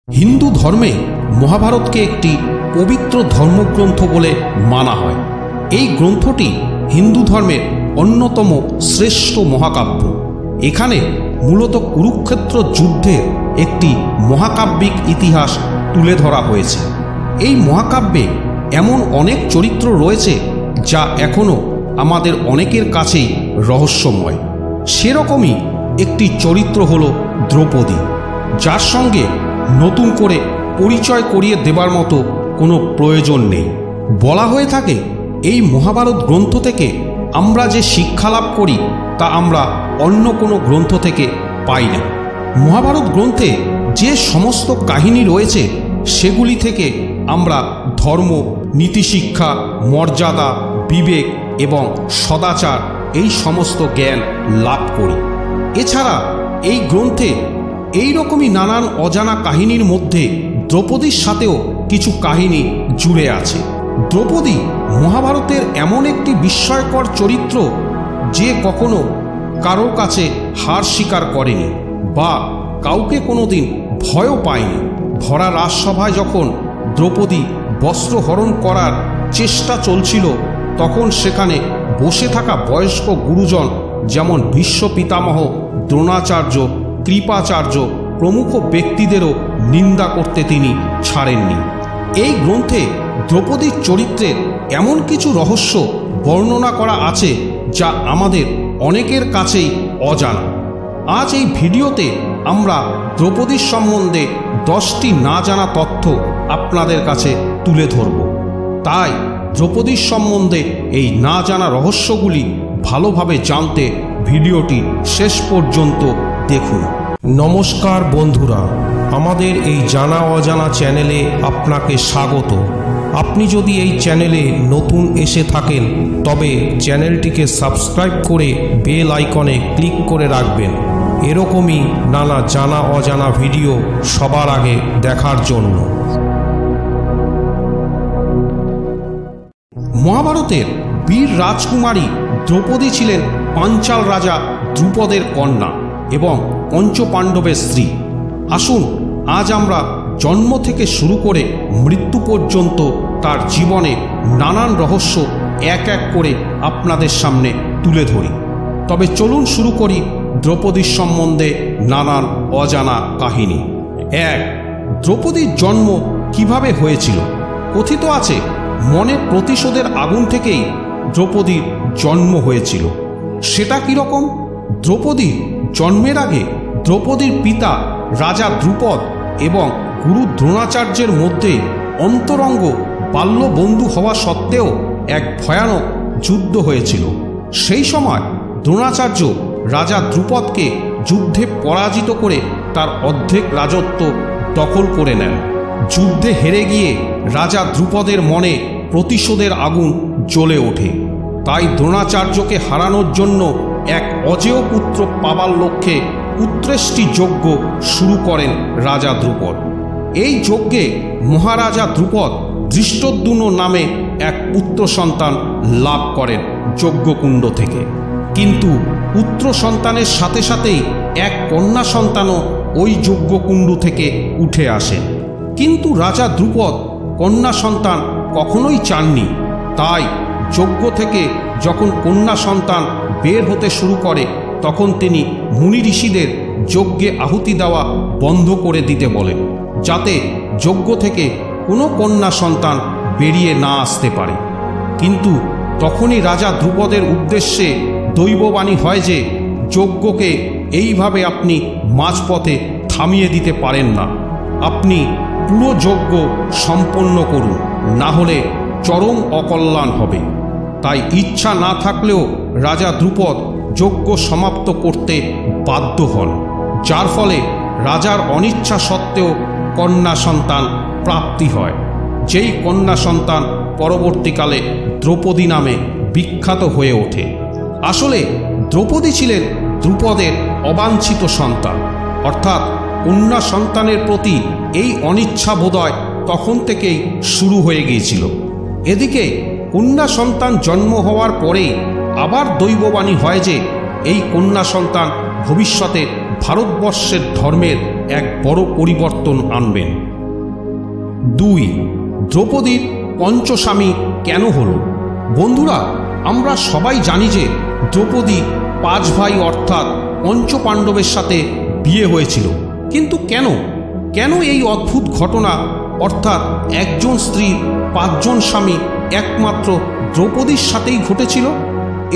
হিন্দু ধর্মে মহাভারতকে একটি পবিত্র ধর্মগ্রন্থ বলে মানা হয়। এই গ্রন্থটি হিন্দু ধর্মের অন্যতম শ্রেষ্ঠ মহাকাব্য। এখানে মূলত কুরুক্ষেত্র যুদ্ধের একটি মহাকাব্যিক ইতিহাস তুলে ধরা হয়েছে। এই মহাকাব্যে এমন অনেক চরিত্র রয়েছে যা এখনও আমাদের অনেকের কাছেই রহস্যময়। সেরকমই একটি চরিত্র হল দ্রৌপদী, যার সঙ্গে নতুন করে পরিচয় করিয়ে দেবার মতো কোনো প্রয়োজন নেই। বলা হয়ে থাকে এই মহাভারত গ্রন্থ থেকে আমরা যে শিক্ষা লাভ করি তা আমরা অন্য কোনো গ্রন্থ থেকে পাই না। মহাভারত গ্রন্থে যে সমস্ত কাহিনী রয়েছে সেগুলি থেকে আমরা ধর্ম, নীতিশিক্ষা, মর্যাদা, বিবেক এবং সদাচার এই সমস্ত জ্ঞান লাভ করি। এছাড়া এই গ্রন্থে এই রকমই নানান অজানা কাহিনীর মধ্যে দ্রৌপদীর সাথেও কিছু কাহিনী জুড়ে আছে। দ্রৌপদী মহাভারতের এমন একটি বিস্ময়কর চরিত্র যে কখনো কারোর কাছে হার স্বীকার করেনি বা কাউকে কোনোদিন ভয়ও পায়নি। ভরা রাজসভায় যখন দ্রৌপদী বস্ত্রহরণ করার চেষ্টা চলছিল তখন সেখানে বসে থাকা বয়স্ক গুরুজন যেমন ভীষ্ম পিতামহ, দ্রোণাচার্য, কৃপাচার্য প্রমুখ ব্যক্তিদেরও নিন্দা করতে তিনি ছাড়েননি। এই গ্রন্থে দ্রৌপদীর চরিত্রের এমন কিছু রহস্য বর্ণনা করা আছে যা আমাদের অনেকের কাছেই অজানা। আজ এই ভিডিওতে আমরা দ্রৌপদীর সম্বন্ধে 10টি না জানা তথ্য আপনাদের কাছে তুলে ধরব। তাই দ্রৌপদীর সম্বন্ধে এই না জানা রহস্যগুলি ভালোভাবে জানতে ভিডিওটি শেষ পর্যন্ত দেখুন। নমস্কার বন্ধুরা, আমাদের এই জানা অজানা চ্যানেলে আপনাকে স্বাগত। আপনি যদি এই চ্যানেলে নতুন এসে থাকেন তবে চ্যানেলটিকে সাবস্ক্রাইব করে বেল আইকনে ক্লিক করে রাখবেন এরকমই নানা জানা অজানা ভিডিও সবার আগে দেখার জন্য। মহাভারতের বীর রাজকুমারী দ্রৌপদী ছিলেন পাঞ্চাল রাজা দ্রুপদের কন্যা এবং পঞ্চপাণ্ডবের স্ত্রী। আসুন আজ আমরা জন্ম থেকে শুরু করে মৃত্যু পর্যন্ত তার জীবনে নানান রহস্য এক এক করে আপনাদের সামনে তুলে ধরি। তবে চলুন শুরু করি দ্রৌপদীর সম্বন্ধে নানান অজানা কাহিনী। 1. দ্রৌপদীর জন্ম কিভাবে হয়েছিল? কথিত আছে মনে প্রতিশোধের আগুন থেকেই দ্রৌপদীর জন্ম হয়েছিল। সেটা কীরকম? দ্রৌপদীর জন্মের আগে দ্রৌপদীর পিতা রাজা দ্রুপদ এবং গুরু দ্রোণাচার্যের মধ্যে অন্তরঙ্গ বাল্যবন্ধু হওয়া সত্ত্বেও এক ভয়ানক যুদ্ধ হয়েছিল। সেই সময় দ্রোণাচার্য রাজা দ্রুপদকে যুদ্ধে পরাজিত করে তার অর্ধেক রাজত্ব দখল করে নেন। যুদ্ধে হেরে গিয়ে রাজা দ্রুপদের মনে প্রতিশোধের আগুন জ্বলে ওঠে। তাই দ্রোণাচার্যকে হারানোর জন্য এক অজেয় পুত্র পাবার লক্ষ্যে পুত্রেষ্টি যজ্ঞ শুরু করেন রাজা দ্রুপদ। এই যজ্ঞে মহারাজা দ্রুপদ ধৃষ্টদ্যুম্ন নামে এক পুত্র সন্তান লাভ করেন যজ্ঞকুণ্ড থেকে। কিন্তু পুত্র সন্তানের সাথে সাথেই এক কন্যা সন্তানও ওই যজ্ঞকুণ্ড থেকে উঠে আসে। কিন্তু রাজা দ্রুপদ কন্যা সন্তান কখনোই চাননি। তাই যজ্ঞ থেকে যখন কন্যা সন্তান বের হতে শুরু করে তখন তিনি মুনি ঋষিদের যজ্ঞে আহুতি দেওয়া বন্ধ করে দিতে বলেন, যাতে যজ্ঞ থেকে কোনো কন্যা সন্তান বেরিয়ে না আসতে পারে। কিন্তু তখনই রাজা দ্রুপদের উদ্দেশ্যে দৈববাণী হয় যে যজ্ঞকে এইভাবে আপনি মাঝপথে থামিয়ে দিতে পারেন না। আপনি পুরো যজ্ঞ সম্পন্ন করুন, না হলে চরম অকল্যাণ হবে। তাই ইচ্ছা না থাকলেও রাজা দ্রুপদ যজ্ঞ সমাপ্ত করতে বাধ্য হন, যার ফলে রাজার অনিচ্ছা সত্ত্বেও কন্যা সন্তান প্রাপ্তি হয়। যেই কন্যা সন্তান পরবর্তীকালে দ্রৌপদী নামে বিখ্যাত হয়ে ওঠে। আসলে দ্রৌপদী ছিলেন দ্রুপদের অবাঞ্ছিত সন্তান, অর্থাৎ কন্যা সন্তানের প্রতি এই অনিচ্ছা বোধহয় তখন থেকেই শুরু হয়ে গিয়েছিল। এদিকে কন্যা সন্তান জন্ম হওয়ার পরেই আবার দৈববাণী হয় যে এই কন্যা সন্তান ভবিষ্যতে ভারতবর্ষের ধর্মের এক বড় পরিবর্তন আনবেন। 2. দ্রৌপদীর পঞ্চস্বামী কেন হলো? বন্ধুরা, আমরা সবাই জানি যে দ্রৌপদী 5 ভাই অর্থাৎ পঞ্চপাণ্ডবের সাথে বিয়ে হয়েছিল। কিন্তু কেন এই অদ্ভুত ঘটনা অর্থাৎ একজন স্ত্রীর 5 জন স্বামী একমাত্র দ্রৌপদীর সাথেই ঘটেছিল?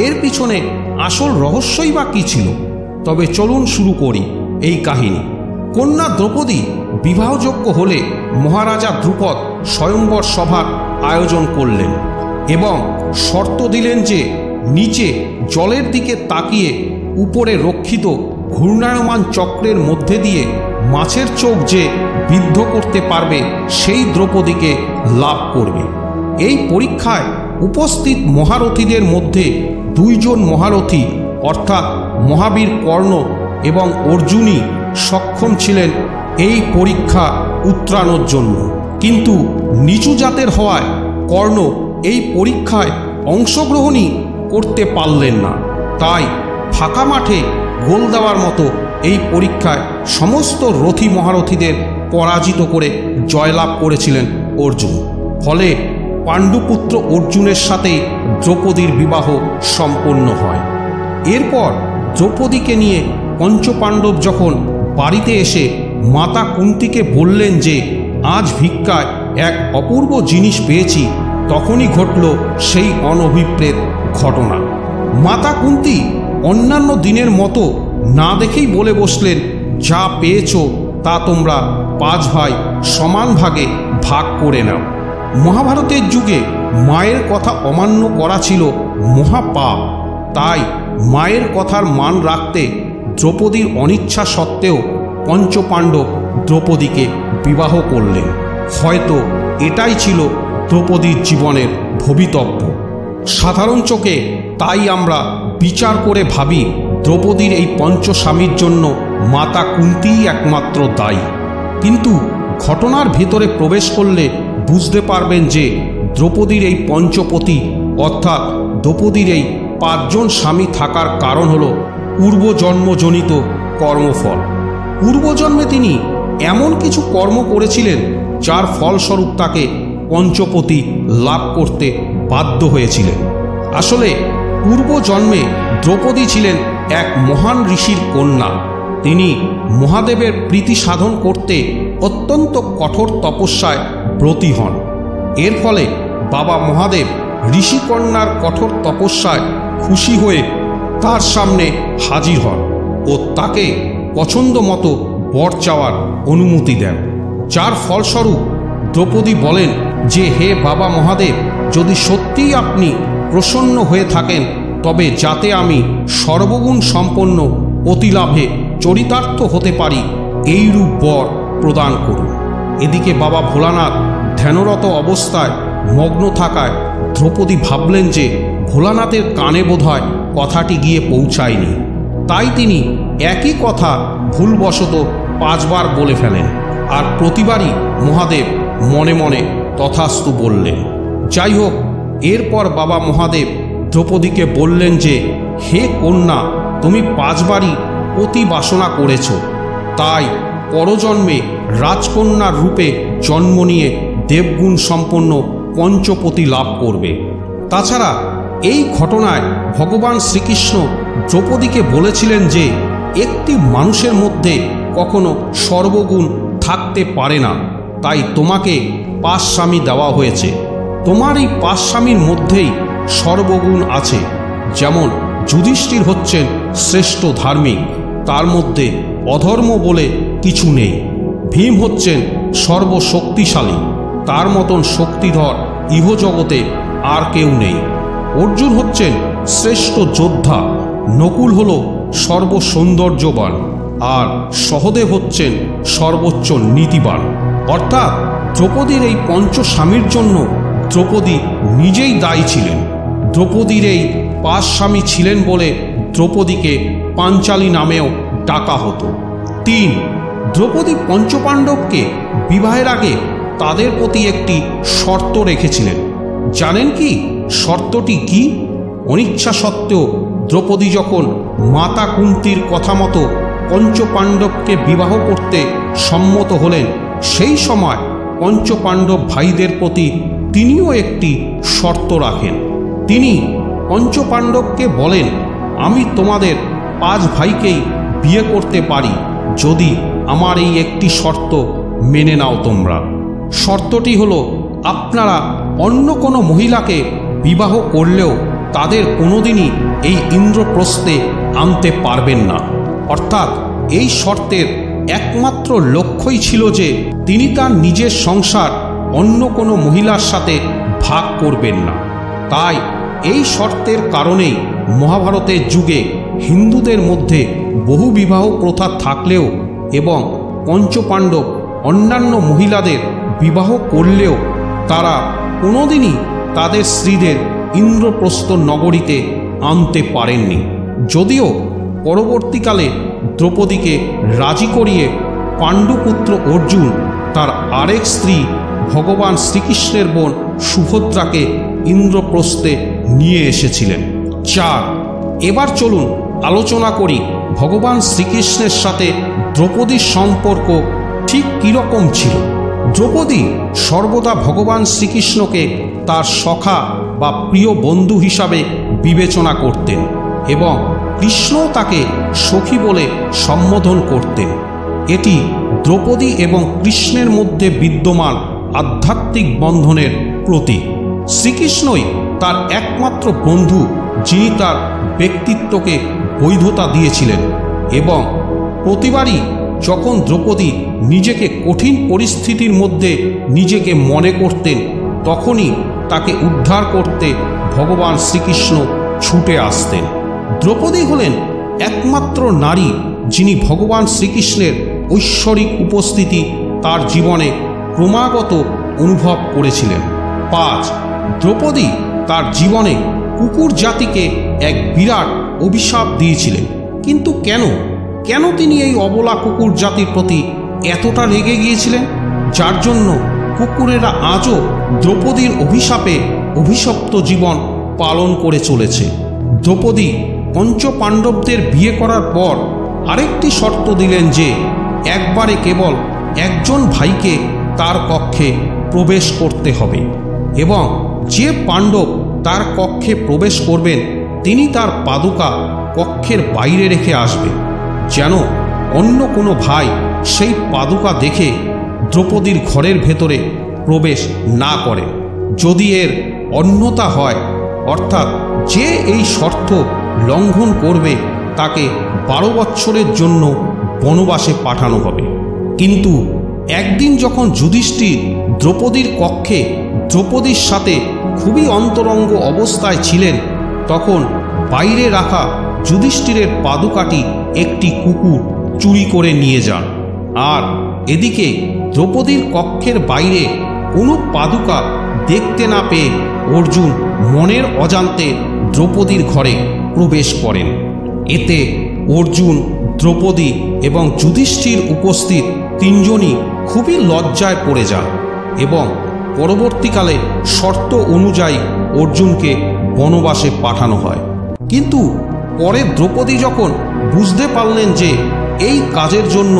এর পিছনে আসল রহস্যই বা কী ছিল? তবে চলুন শুরু করি এই কাহিনী। কন্যা দ্রৌপদী বিবাহযোগ্য হলে মহারাজা দ্রুপদ স্বয়ংবর সভার আয়োজন করলেন এবং শর্ত দিলেন যে নিচে জলের দিকে তাকিয়ে উপরে রক্ষিত ঘূর্ণায়মান চক্রের মধ্যে দিয়ে মাছের চোখ যে বিদ্ধ করতে পারবে সেই দ্রৌপদীকে লাভ করবে। এই পরীক্ষায় উপস্থিত মহারথীদের মধ্যে 2 জন মহারথী অর্থাৎ মহাবীর কর্ণ এবং অর্জুনই সক্ষম ছিলেন এই পরীক্ষা উত্তরানোর জন্য। কিন্তু নিচু জাতের হওয়ায় কর্ণ এই পরীক্ষায় অংশগ্রহণই করতে পারলেন না। তাই ফাঁকা মাঠে গোল দেওয়ার মতো এই পরীক্ষায় সমস্ত রথী মহারথীদের পরাজিত করে জয়লাভ করেছিলেন অর্জুন। ফলে পাণ্ডুপুত্র অর্জুনের সাথেই দ্রৌপদীর বিবাহ সম্পন্ন হয়। এরপর দ্রৌপদীকে নিয়ে পঞ্চপাণ্ডব যখন বাড়িতে এসে মাতা কুন্তিকে বললেন যে আজ ভিক্ষায় এক অপূর্ব জিনিস পেয়েছি, তখনই ঘটল সেই অনভিপ্রেত ঘটনা। মাতা কুন্তি অন্যান্য দিনের মতো না দেখেই বলে বসলেন, যা পেয়েছ তা তোমরা 5 ভাই সমান ভাগে ভাগ করে নাও। মহাভারতের যুগে মায়ের কথা অমান্য করা ছিল মহাপাপ। তাই মায়ের কথার মান রাখতে দ্রৌপদীর অনিচ্ছা সত্ত্বেও পঞ্চপাণ্ডব দ্রৌপদীকে বিবাহ করলেন। হয়তো এটাই ছিল দ্রৌপদীর জীবনের ভবিতব্য। সাধারণ চোখে তাই আমরা বিচার করে ভাবি দ্রৌপদীর এই পঞ্চস্বামীর জন্য মাতা কুন্তিই একমাত্র দায়ী। কিন্তু ঘটনার ভেতরে প্রবেশ করলে বুঝতে পারবেন যে দ্রৌপদীর এই পঞ্চপতি অর্থাৎ দ্রৌপদীর এই 5 জন স্বামী থাকার কারণ হল পূর্বজন্মজনিত কর্মফল। পূর্বজন্মে তিনি এমন কিছু কর্ম করেছিলেন যার ফলস্বরূপ তাকে পঞ্চপতি লাভ করতে বাধ্য হয়েছিলেন। আসলে পূর্বজন্মে দ্রৌপদী ছিলেন এক মহান ঋষির কন্যা। তিনি মহাদেবের প্রীতি সাধন করতে অত্যন্ত কঠোর তপস্যায় ব্রতী হন। এর ফলে বাবা মহাদেব ঋষিকন্যার কঠোর তপস্যায় খুশি হয়ে তার সামনে হাজির হন ও তাকে পছন্দ মতো বর চাওয়ার অনুমতি দেন। যার ফলস্বরূপ দ্রৌপদী বলেন যে হে বাবা মহাদেব, যদি সত্যিই আপনি প্রসন্ন হয়ে থাকেন তবে যাতে আমি সর্বগুণ সম্পন্ন অতিলাভে চরিতার্থ হতে পারি এইরূপ বর প্রদান করুন। এদিকে বাবা ভোলানাথ ধ্যানরত অবস্থায় মগ্ন থাকায় দ্রৌপদী ভাবলেন যে ভোলানাথের কানে বোধহয় কথাটি গিয়ে পৌঁছায়নি। তাই তিনি একই কথা ভুলবশত 5 বার বলে ফেলেন, আর প্রতিবারই মহাদেব মনে মনে তথাস্তু বললেন। যাই হোক, এরপর বাবা মহাদেব দ্রৌপদীকে বললেন যে হে কন্যা, তুমি 5 বারই অতি বাসনা করেছ, তাই পরজন্মে রাজকন্যার রূপে জন্ম নিয়ে দেবগুণ সম্পন্ন পঞ্চপতি লাভ করবে। তাছাড়া এই ঘটনায় ভগবান শ্রীকৃষ্ণ দ্রৌপদীকে বলেছিলেন যে একটি মানুষের মধ্যে কখনো সর্বগুণ থাকতে পারে না, তাই তোমাকে 5 স্বামী দেওয়া হয়েছে। তোমার এই 5 স্বামীর মধ্যেই সর্বগুণ আছে। যেমন যুধিষ্ঠির হচ্ছেন শ্রেষ্ঠ ধার্মিক, তার মধ্যে অধর্ম বলে কিছু নেই। ভীম হচ্ছেন সর্বশক্তিশালী, তার মতন শক্তিধর ইহজগতে আর কেউ নেই। অর্জুন হচ্ছেন শ্রেষ্ঠ যোদ্ধা, নকুল হল সর্বসৌন্দর্যবান, আর সহদেব হচ্ছেন সর্বোচ্চ নীতিবান। অর্থাৎ দ্রৌপদীর এই পঞ্চস্বামীর জন্য দ্রৌপদী নিজেই দায়ী ছিলেন। দ্রৌপদীর এই 5 স্বামী ছিলেন বলে দ্রৌপদীকে পাঞ্চালী নামেও ডাকা হতো। 3. দ্রৌপদী পঞ্চপাণ্ডবকে বিবাহের আগে তাদের প্রতি একটি শর্ত রেখেছিলেন। জানেন কি শর্তটি কি? অনিচ্ছা সত্ত্বেও দ্রৌপদী যখন মাতা কুন্তির কথা মতো পঞ্চপাণ্ডবকে বিবাহ করতে সম্মত হলেন, সেই সময় পঞ্চপাণ্ডব ভাইদের প্রতি তিনিও একটি শর্ত রাখেন। তিনি পঞ্চপাণ্ডবকে বলেন, আমি তোমাদের 5 ভাইকেই বিয়ে করতে পারি যদি আমার এই একটি শর্ত মেনে নাও তোমরা। শর্তটি হলো, আপনারা অন্য কোনো মহিলাকে বিবাহ করলেও তাদের কোনোদিনই এই ইন্দ্রপ্রস্থে আনতে পারবেন না। অর্থাৎ এই শর্তের একমাত্র লক্ষ্যই ছিল যে তিনি তার নিজের সংসার অন্য কোনো মহিলার সাথে ভাগ করবেন না। তাই এই শর্তের কারণেই মহাভারতের যুগে হিন্দুদের মধ্যে বহু বিবাহ প্রথা থাকলেও এবং পঞ্চপাণ্ডব অন্যান্য মহিলাদের বিবাহ করলেও তারা কোনোদিনই তাদের স্ত্রীদের ইন্দ্রপ্রস্থ নগরীতে আনতে পারেননি। যদিও পরবর্তীকালে দ্রৌপদীকে রাজি করিয়ে পাণ্ডুপুত্র অর্জুন তার আরেক স্ত্রী ভগবান শ্রীকৃষ্ণের বোন সুভদ্রাকে ইন্দ্রপ্রস্থে নিয়ে এসেছিলেন। 4, এবার চলুন আলোচনা করি ভগবান শ্রীকৃষ্ণের সাথে দ্রৌপদীর সম্পর্ক ঠিক কীরকম ছিল। দ্রৌপদী সর্বদা ভগবান শ্রীকৃষ্ণকে তার সখা বা প্রিয় বন্ধু হিসাবে বিবেচনা করতেন এবং কৃষ্ণও তাকে সখী বলে সম্বোধন করতেন। এটি দ্রৌপদী এবং কৃষ্ণের মধ্যে বিদ্যমান আধ্যাত্মিক বন্ধনের প্রতীক। শ্রীকৃষ্ণই তার একমাত্র বন্ধু, যিনি তার ব্যক্তিত্বকে বৈধতা দিয়েছিলেন এবং প্রতিবারই যখন দ্রৌপদী নিজেকে কঠিন পরিস্থিতির মধ্যে নিজেকে মনে করতেন, তখনই তাকে উদ্ধার করতে ভগবান শ্রীকৃষ্ণ ছুটে আসতেন। দ্রৌপদী হলেন একমাত্র নারী যিনি ভগবান শ্রীকৃষ্ণের ঐশ্বরিক উপস্থিতি তার জীবনে ক্রমাগত অনুভব করেছিলেন। 5, দ্রৌপদী তার জীবনে কুকুর জাতিকে এক বিরাট অভিশাপ দিয়েছিলেন। কিন্তু কেন তিনি এই অবলা কুকুর জাতির প্রতি এতটা রেগে গিয়েছিলেন, যার জন্য কুকুরেরা আজও দ্রৌপদীর অভিশাপে অভিশপ্ত জীবন পালন করে চলেছে। দ্রৌপদী পঞ্চপাণ্ডবদের বিয়ে করার পর আরেকটি শর্ত দিলেন যে একবারে কেবল একজন ভাইকে তার কক্ষে প্রবেশ করতে হবে এবং যে পাণ্ডব তার কক্ষে প্রবেশ করবেন তিনি তার পাদুকা কক্ষের বাইরে রেখে আসবেন, যেন অন্য কোনো ভাই সেই পাদুকা দেখে দ্রৌপদীর ঘরের ভেতরে প্রবেশ না করে। যদি এর অন্যতা হয়, অর্থাৎ যে এই শর্ত লঙ্ঘন করবে তাকে 12 বৎসরের জন্য বনবাসে পাঠানো হবে। কিন্তু একদিন যখন যুধিষ্ঠির দ্রৌপদীর কক্ষে দ্রৌপদীর সাথে খুবই অন্তরঙ্গ অবস্থায় ছিলেন, তখন বাইরে রাখা যুধিষ্ঠিরের পাদুকাটি একটি কুকুর চুরি করে নিয়ে যান। আর এদিকে দ্রৌপদীর কক্ষের বাইরে কোনো পাদুকা দেখতে না পেয়ে অর্জুন মনের অজান্তে দ্রৌপদীর ঘরে প্রবেশ করেন। এতে অর্জুন, দ্রৌপদী এবং যুধিষ্ঠির উপস্থিত 3 জনই খুবই লজ্জায় পড়ে যান এবং পরবর্তীকালে শর্ত অনুযায়ী অর্জুনকে বনবাসে পাঠানো হয়। কিন্তু পরে দ্রৌপদী যখন বুঝতে পারলেন যে এই কাজের জন্য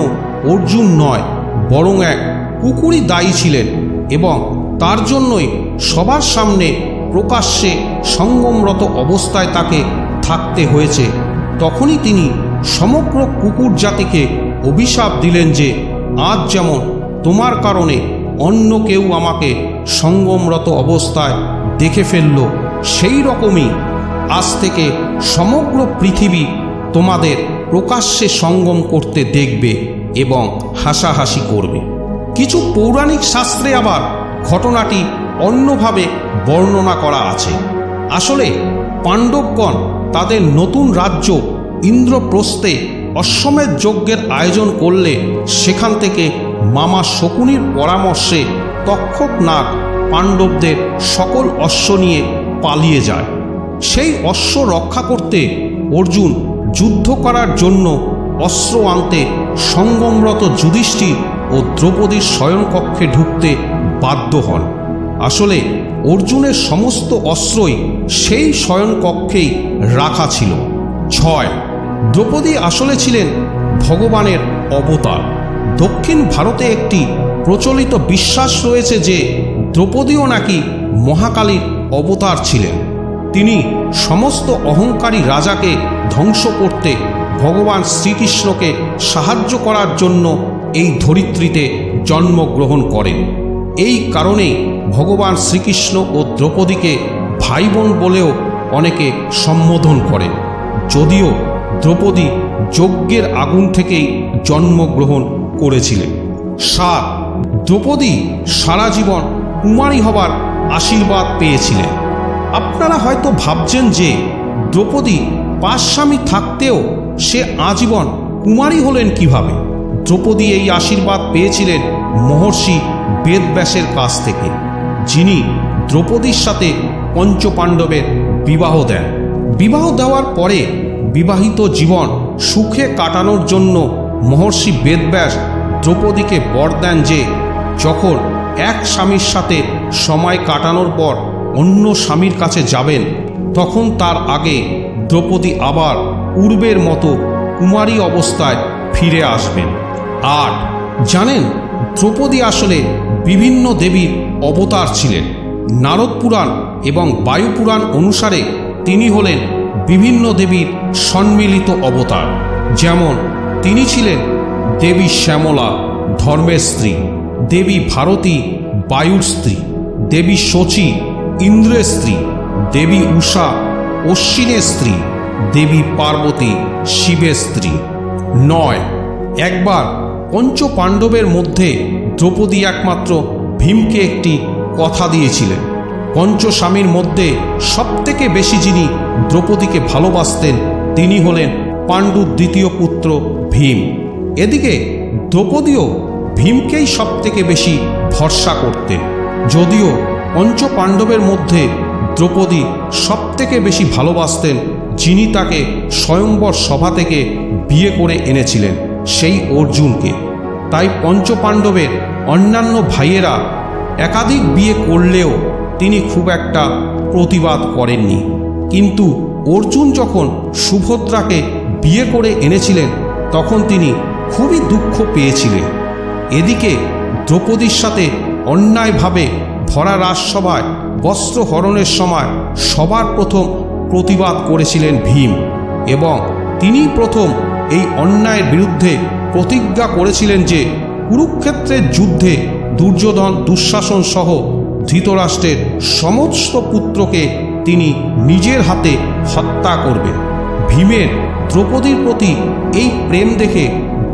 অর্জুন নয় বরং এক কুকুরই দায়ী ছিলেন এবং তার জন্যই সবার সামনে প্রকাশ্যে সঙ্গমরত অবস্থায় তাকে থাকতে হয়েছে, তখনই তিনি সমগ্র কুকুর জাতিকে অভিশাপ দিলেন যে আজ যেমন তোমার কারণে অন্য কেউ আমাকে সঙ্গমরত অবস্থায় দেখে ফেলল, সেই রকমই আজ থেকে সমগ্র পৃথিবী তোমাদের প্রকাশ্যে সঙ্গম করতে দেখবে এবং হাসাহাসি করবে। কিছু পৌরাণিক শাস্ত্রে আবার ঘটনাটি অন্যভাবে বর্ণনা করা আছে। আসলে পাণ্ডবগণ তাদের নতুন রাজ্য ইন্দ্রপ্রস্থে অশ্বমেধ যজ্ঞের আয়োজন করলে সেখান থেকে মামা শকুনির পরামর্শে তক্ষক নাগ পাণ্ডবদের সকল অশ্ব নিয়ে পালিয়ে যায়। সেই অশ্ব রক্ষা করতে অর্জুন যুদ্ধ করার জন্য অস্ত্র আনতে সঙ্গমরত যুধিষ্ঠির ও দ্রৌপদীর শয়নকক্ষে ঢুকতে বাধ্য হন। আসলে অর্জুনের সমস্ত অস্ত্রই সেই শয়নকক্ষেই রাখা ছিল। 6, দ্রৌপদী আসলে ছিলেন ভগবানের অবতার। দক্ষিণ ভারতে একটি প্রচলিত বিশ্বাস রয়েছে যে দ্রৌপদীও নাকি মহাকালীর অবতার ছিলেন। তিনি সমস্ত অহংকারী রাজাকে ধ্বংস করতে ভগবান শ্রীকৃষ্ণকে সাহায্য করার জন্য এই ধরিত্রীতে জন্মগ্রহণ করেন। এই কারণেই ভগবান শ্রীকৃষ্ণ ও দ্রৌপদীকে ভাই বোন বলেও অনেকে সম্বোধন করেন, যদিও দ্রৌপদী যজ্ঞের আগুন থেকেই জন্মগ্রহণ করেছিলেন। 7. দ্রৌপদী সারা জীবন কুমারী হবার আশীর্বাদ পেয়েছিলেন। আপনারা হয়তো ভাবছেন যে দ্রৌপদী 5 স্বামী থাকতেও সে আজীবন কুমারী হলেন কিভাবে। দ্রৌপদী এই আশীর্বাদ পেয়েছিলেন মহর্ষি বেদব্যাসের কাছ থেকে, যিনি দ্রৌপদীর সাথে পঞ্চপাণ্ডবের বিবাহ দেন। বিবাহ দেওয়ার পরে বিবাহিত জীবন সুখে কাটানোর জন্য মহর্ষি বেদব্যাস দ্রৌপদীকে বর দেন যে যখন এক স্বামীর সাথে সময় কাটানোর পর অন্য স্বামীর কাছে যাবেন, তখন তার আগে দ্রৌপদী আবার পূর্বের মতো কুমারী অবস্থায় ফিরে আসবেন। 8. জানেন, দ্রৌপদী আসলে বিভিন্ন দেবীর অবতার ছিলেন। নারদ পুরাণ এবং বায়ু পুরাণ অনুসারে তিনি হলেন বিভিন্ন দেবীর সম্মিলিত অবতার। যেমন তিনি ছিলেন দেবী শ্যামলা ধর্মের স্ত্রী, দেবী ভারতী বায়ুর স্ত্রী, দেবী শচী ইন্দ্রের স্ত্রী, দেবী উষা অশ্বিনের স্ত্রী, দেবী পার্বতী শিবের স্ত্রী। 9. একবার পঞ্চপাণ্ডবের মধ্যে দ্রৌপদী একমাত্র ভীমকে একটি কথা দিয়েছিলেন। পঞ্চস্বামীর মধ্যে সবথেকে বেশি যিনি দ্রৌপদীকে ভালোবাসতেন তিনি হলেন পাণ্ডুর দ্বিতীয় পুত্র ভীম। এদিকে দ্রৌপদীও ভীমকেই সবথেকে বেশি ভরসা করতেন। যদিও পঞ্চপাণ্ডবের মধ্যে দ্রৌপদী সবথেকে বেশি ভালোবাসতেন যিনি তাকে স্বয়ম্বর সভা থেকে বিয়ে করে এনেছিলেন, সেই অর্জুনকে। তাই পঞ্চপাণ্ডবের অন্যান্য ভাইয়েরা একাধিক বিয়ে করলেও তিনি খুব একটা প্রতিবাদ করেননি। কিন্তু অর্জুন যখন সুভদ্রাকে বিয়ে করে এনেছিলেন তখন তিনি খুবই দুঃখ পেয়েছিলেন। এদিকে দ্রৌপদীর সাথে অন্যায়ভাবে ভরা রাজসভায় বস্ত্রহরণের সময় সবার প্রথম প্রতিবাদ করেছিলেন ভীম, এবং তিনি প্রথম এই অন্যায়ের বিরুদ্ধে প্রতিজ্ঞা করেছিলেন যে কুরুক্ষেত্রের যুদ্ধে দুর্যোধন দুঃশাসন সহ ধৃতরাষ্ট্রের সমস্ত পুত্রকে তিনি নিজের হাতে হত্যা করবেন। ভীমের দ্রৌপদীর প্রতি এই প্রেম দেখে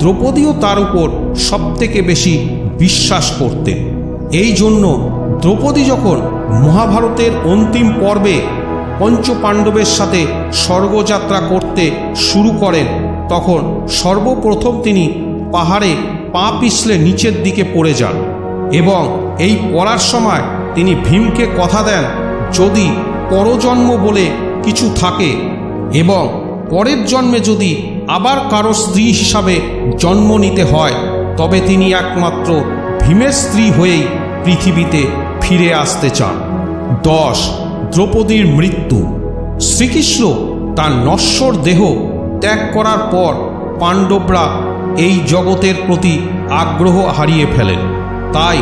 দ্রৌপদীও তার উপর সবথেকে বেশি বিশ্বাস করতেন। এই জন্য দ্রৌপদী যখন মহাভারতের অন্তিম পর্বে পঞ্চপাণ্ডবের সাথে স্বর্গযাত্রা করতে শুরু করেন তখন সর্বপ্রথম তিনি পাহাড়ে পা পিছলে নিচের দিকে পড়ে যান, এবং এই পড়ার সময় তিনি ভীমকে কথা দেন যদি পরজন্ম বলে কিছু থাকে এবং পরের জন্মে যদি আবার কারো স্ত্রী হিসাবে জন্ম নিতে হয় তবে তিনি একমাত্র ভীমের স্ত্রী হয়েই পৃথিবীতে ফিরে আসতে চান। 10. দ্রৌপদীর মৃত্যু। শ্রীকৃষ্ণ তার নশ্বর দেহ ত্যাগ করার পর পাণ্ডবরা এই জগতের প্রতি আগ্রহ হারিয়ে ফেলেন। তাই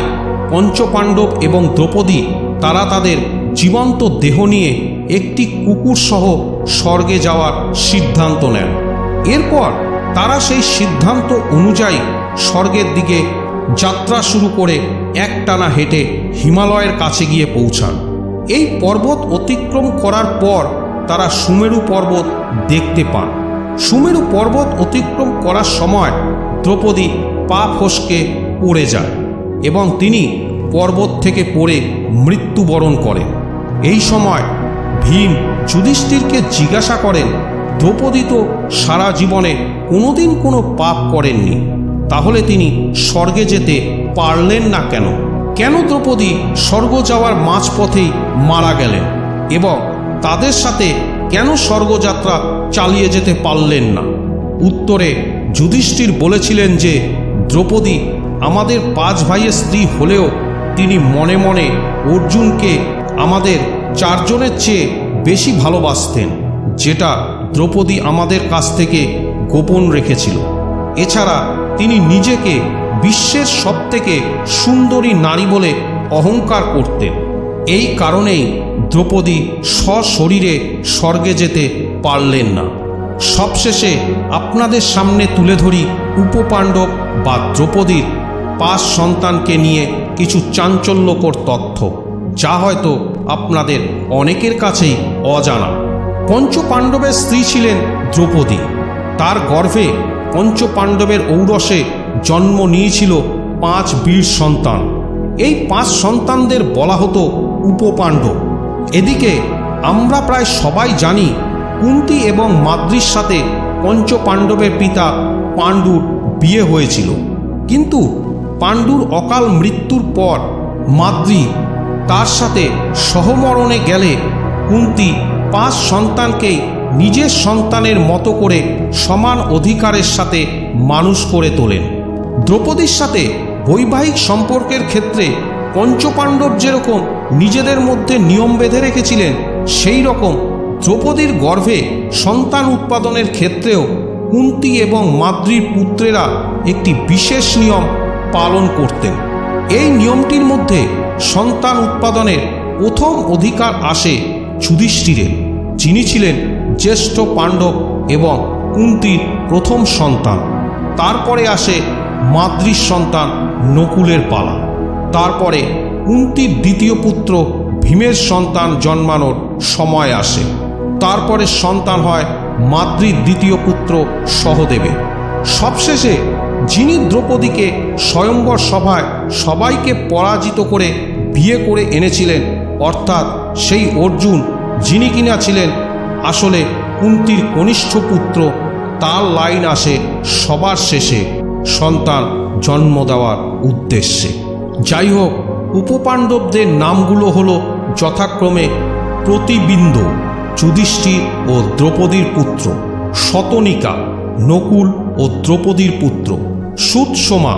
পঞ্চপাণ্ডব এবং দ্রৌপদী তারা তাদের জীবন্ত দেহ নিয়ে একটি কুকুর সহ স্বর্গে যাওয়ার সিদ্ধান্ত নেন। এরপর তারা সেই সিদ্ধান্ত অনুযায়ী স্বর্গের দিকে যাত্রা শুরু করে একটানা হেঁটে হিমালয়ের কাছে গিয়ে পৌঁছান। এই পর্বত অতিক্রম করার পর তারা সুমেরু পর্বত দেখতে পান। সুমেরু পর্বত অতিক্রম করার সময় দ্রৌপদী পা ফসকে পড়ে যায় এবং তিনি পর্বত থেকে পড়ে মৃত্যুবরণ করেন। এই সময় ভীম যুধিষ্ঠিরকে জিজ্ঞাসা করেন, দ্রৌপদী তো সারা জীবনে কোনোদিন কোনো পাপ করেননি, তাহলে তিনি স্বর্গে যেতে পারলেন না কেন? কেন দ্রৌপদী স্বর্গ যাওয়ার মাঝপথেই মারা গেলেন এবং তাদের সাথে কেন স্বর্গযাত্রা চালিয়ে যেতে পারলেন না? উত্তরে যুধিষ্ঠির বলেছিলেন যে দ্রৌপদী আমাদের 5 ভাইয়ের স্ত্রী হলেও তিনি মনে মনে অর্জুনকে আমাদের 4 জনের চেয়ে বেশি ভালোবাসতেন, যেটা দ্রৌপদী আমাদের কাছ থেকে গোপন রেখেছিল। এছাড়া তিনি নিজেকে বিশ্বের সবথেকে সুন্দরী নারী বলে অহংকার করতেন। এই কারণেই দ্রৌপদী সশরীরে স্বর্গে যেতে পারলেন না। সবশেষে আপনাদের সামনে তুলে ধরি উপপাণ্ডব বা দ্রৌপদীর 5 সন্তানকে নিয়ে কিছু চাঞ্চল্যকর তথ্য, যা হয়তো আপনাদের অনেকের কাছেই অজানা। পঞ্চপাণ্ডবের স্ত্রী ছিলেন দ্রৌপদী। তার গর্ভে পঞ্চপাণ্ডবের ঔরসে জন্ম নিয়েছিল 5 বীর সন্তান। এই 5 সন্তানদের বলা হতো উপপাণ্ডব। এদিকে আমরা প্রায় সবাই জানি কুন্তী এবং মাদ্রীর সাথে পঞ্চপাণ্ডবের পিতা পাণ্ডুর বিয়ে হয়েছিল, কিন্তু পাণ্ডুর অকাল মৃত্যুর পর মাদ্রী তার সাথে সহমরণে গেলে কুন্তী 5 সন্তানকেই নিজের সন্তানের মতো করে সমান অধিকারের সাথে মানুষ করে তোলেন। দ্রৌপদীর সাথে বৈবাহিক সম্পর্কের ক্ষেত্রে পঞ্চপাণ্ডব যেরকম নিজেদের মধ্যে নিয়ম বেঁধে রেখেছিলেন, সেই রকম দ্রৌপদীর গর্ভে সন্তান উৎপাদনের ক্ষেত্রেও কুন্তী এবং মাদ্রীর পুত্রেরা একটি বিশেষ নিয়ম পালন করতেন। এই নিয়মটির মধ্যে সন্তান উৎপাদনের প্রথম অধিকার আসে যুধিষ্ঠিরের, যিনি ছিলেন জ্যেষ্ঠ পাণ্ডব এবং কুন্তীর প্রথম সন্তান। তারপরে আসে মাদ্রীর সন্তান নকুলের পালা। তারপরে কুন্তীর দ্বিতীয় পুত্র ভীমের সন্তান জন্মানোর সময় আসে। তারপরে সন্তান হয় মাদ্রীর দ্বিতীয় পুত্র সহদেবের। সবশেষে যিনি দ্রৌপদীকে স্বয়ংবর সভায় সবাইকে পরাজিত করে বিয়ে করে এনেছিলেন, অর্থাৎ সেই অর্জুন, যিনি কিনা ছিলেন আসলে কুন্তীর কনিষ্ঠ পুত্র, তার লাইন আসে সবার শেষে সন্তান জন্ম দেওয়ার উদ্দেশ্যে। যাই হোক, উপপাণ্ডবদের নামগুলো হলো যথাক্রমে প্রতিবিন্দ যুধিষ্ঠির ও দ্রৌপদীর পুত্র, শতনিকা নকুল ও দ্রৌপদীর পুত্র, সুতসোমা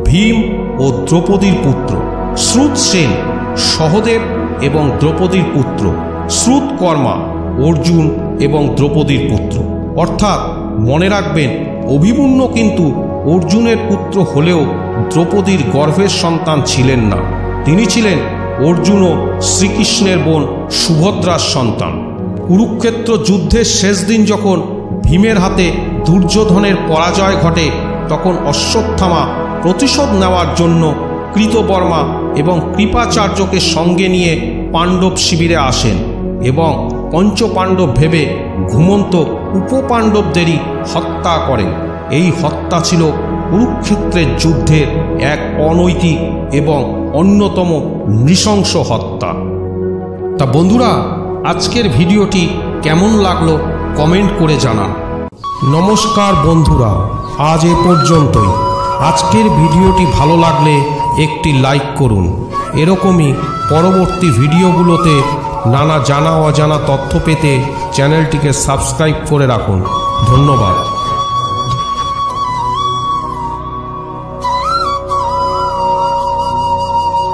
ভীম ও দ্রৌপদীর পুত্র, শ্রুতসেন সহদেব এবং দ্রৌপদীর পুত্র, শ্রুতকর্মা অর্জুন এবং দ্রৌপদীর পুত্র। অর্থাৎ মনে রাখবেন, অভিমন্যু কিন্তু অর্জুনের পুত্র হলেও দ্রৌপদীর গর্ভের সন্তান ছিলেন না। তিনি ছিলেন অর্জুন ও শ্রীকৃষ্ণের বোন সুভদ্রার সন্তান। কুরুক্ষেত্র যুদ্ধের শেষ দিন যখন ভীমের হাতে দুর্যোধনের পরাজয় ঘটে, তখন অশ্বত্থামা প্রতিশোধ নেওয়ার জন্য কৃতবর্মা এবং কৃপাচার্যকে সঙ্গে নিয়ে পাণ্ডব শিবিরে আসেন এবং পঞ্চপাণ্ডব ভেবে ঘুমন্ত উপপাণ্ডবদেরই হত্যা করেন। এই হত্যা ছিল কুরুক্ষেত্রের যুদ্ধের এক অনৈতিক এবং অন্যতম নৃশংস হত্যা। তা বন্ধুরা, আজকের ভিডিওটি কেমন লাগলো কমেন্ট করে জানান। নমস্কার বন্ধুরা, আজ এ পর্যন্তই। আজকের ভিডিওটি ভালো লাগলে একটি লাইক করুন। এরকমই পরবর্তী ভিডিওগুলোতে নানা জানা অজানা তথ্য পেতে চ্যানেলটিকে সাবস্ক্রাইব করে রাখুন। ধন্যবাদ।